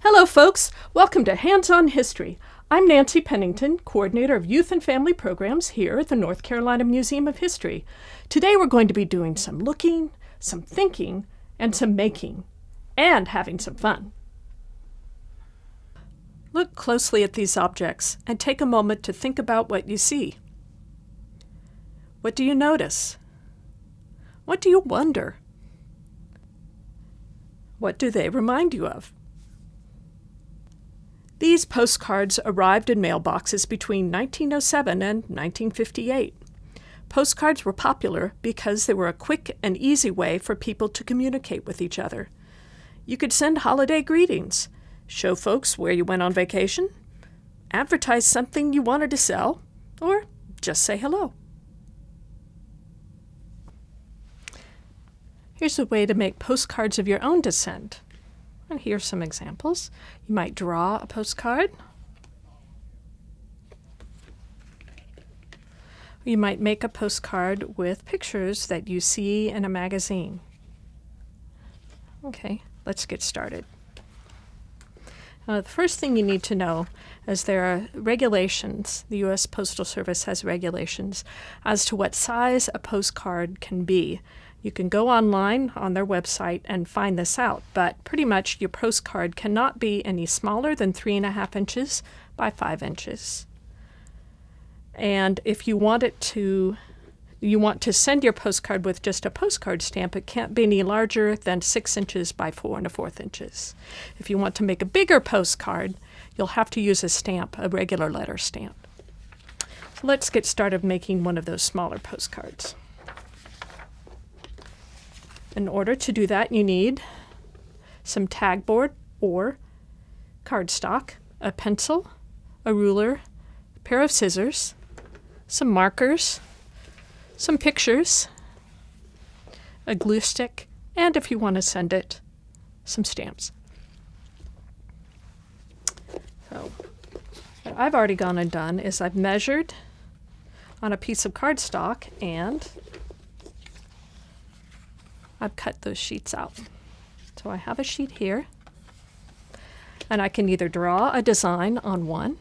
Hello, folks. Welcome to Hands-On History. I'm Nancy Pennington, Coordinator of Youth and Family Programs here at the North Carolina Museum of History. Today we're going to be doing some looking, some thinking, and some making, and having some fun. Look closely at these objects and take a moment to think about what you see. What do you notice? What do you wonder? What do they remind you of? These postcards arrived in mailboxes between 1907 and 1958. Postcards were popular because they were a quick and easy way for people to communicate with each other. You could send holiday greetings, show folks where you went on vacation, advertise something you wanted to sell, or just say hello. Here's a way to make postcards of your own to send. And here's some examples. You might draw a postcard. You might make a postcard with pictures that you see in a magazine. Okay, let's get started. The first thing you need to know is there are regulations. The U.S. Postal Service has regulations as to what size a postcard can be. You can go online on their website and find this out, but pretty much your postcard cannot be any smaller than 3.5 inches by 5 inches. And if you want to send your postcard with just a postcard stamp, it can't be any larger than 6 inches by 4 1/4 inches. If you want to make a bigger postcard, you'll have to use a stamp, a regular letter stamp. So let's get started making one of those smaller postcards. In order to do that, you need some tagboard or cardstock, a pencil, a ruler, a pair of scissors, some markers, some pictures, a glue stick, and if you want to send it, some stamps. So what I've already gone and done is I've measured on a piece of cardstock and I've cut those sheets out. So I have a sheet here, and I can either draw a design on one.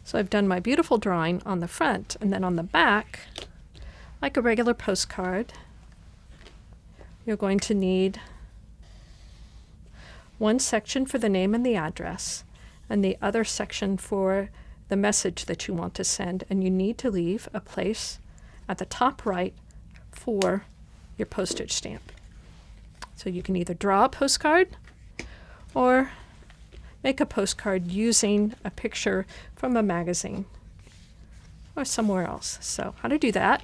So I've done my beautiful drawing on the front, and then on the back, like a regular postcard, you're going to need one section for the name and the address, and the other section for the message that you want to send, and you need to leave a place at the top right for your postage stamp. So you can either draw a postcard or make a postcard using a picture from a magazine or somewhere else. So how to do that?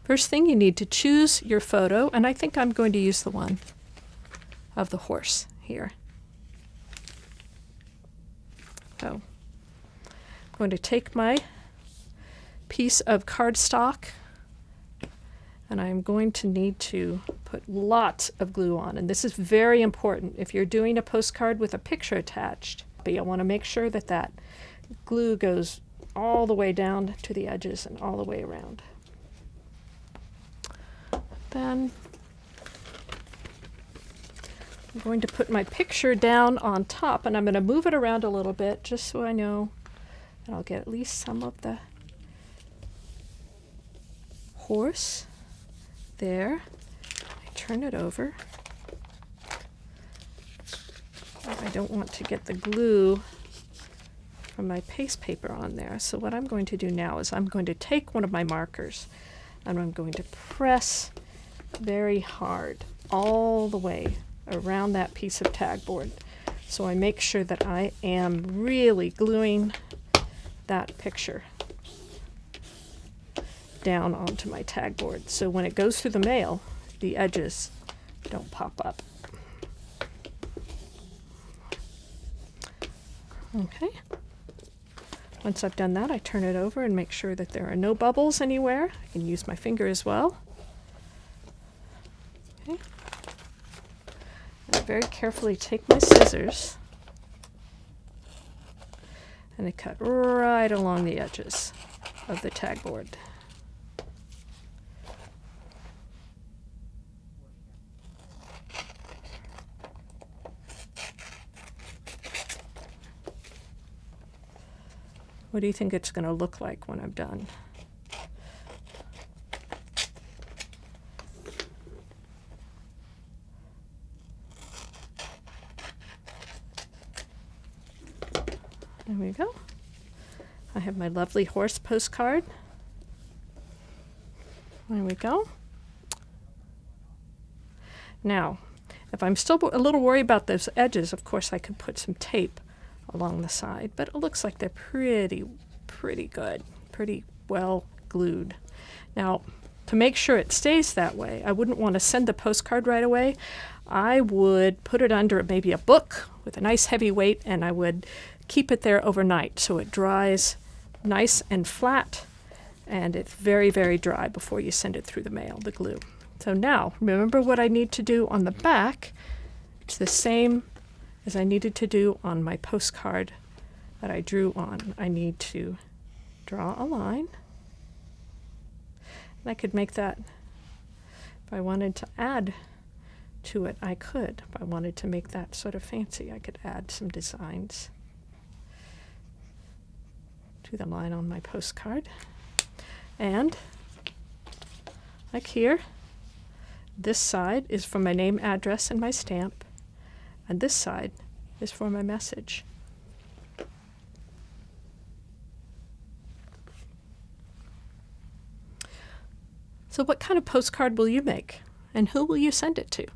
First thing, you need to choose your photo, and I think I'm going to use the one of the horse here. So I'm going to take my piece of cardstock, and I'm going to need to put lots of glue on. And this is very important if you're doing a postcard with a picture attached. But you'll want to make sure that that glue goes all the way down to the edges and all the way around. Then I'm going to put my picture down on top, and I'm going to move it around a little bit just so I know that I'll get at least some of the horse there. I turn it over. I don't want to get the glue from my paste paper on there. So what I'm going to do now is I'm going to take one of my markers and I'm going to press very hard all the way around that piece of tagboard. So I make sure that I am really gluing that picture down onto my tagboard. So when it goes through the mail, the edges don't pop up. Okay. Once I've done that, I turn it over and make sure that there are no bubbles anywhere. I can use my finger as well. Okay. I very carefully take my scissors and I cut right along the edges. of the tag board. What do you think it's going to look like when I'm done? There we go. I have my lovely horse postcard. There we go. Now, if I'm still a little worried about those edges, of course I could put some tape along the side, but it looks like they're pretty good, pretty well glued. Now, to make sure it stays that way, I wouldn't want to send the postcard right away. I would put it under maybe a book with a nice heavy weight, and I would keep it there overnight so it dries nice and flat, and it's very, very dry before you send it through the mail, the glue. So now, remember what I need to do on the back. It's the same as I needed to do on my postcard that I drew on. I need to draw a line. And I could make that, if I wanted to add to it, I could. If I wanted to make that sort of fancy, I could add some designs to the line on my postcard. And like here, this side is for my name, address, and my stamp. And this side is for my message. So what kind of postcard will you make? And who will you send it to?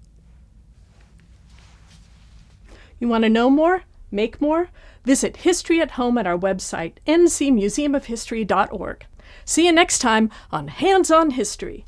You want to know more? Make more? Visit History at Home at our website, ncmuseumofhistory.org. See you next time on Hands on History.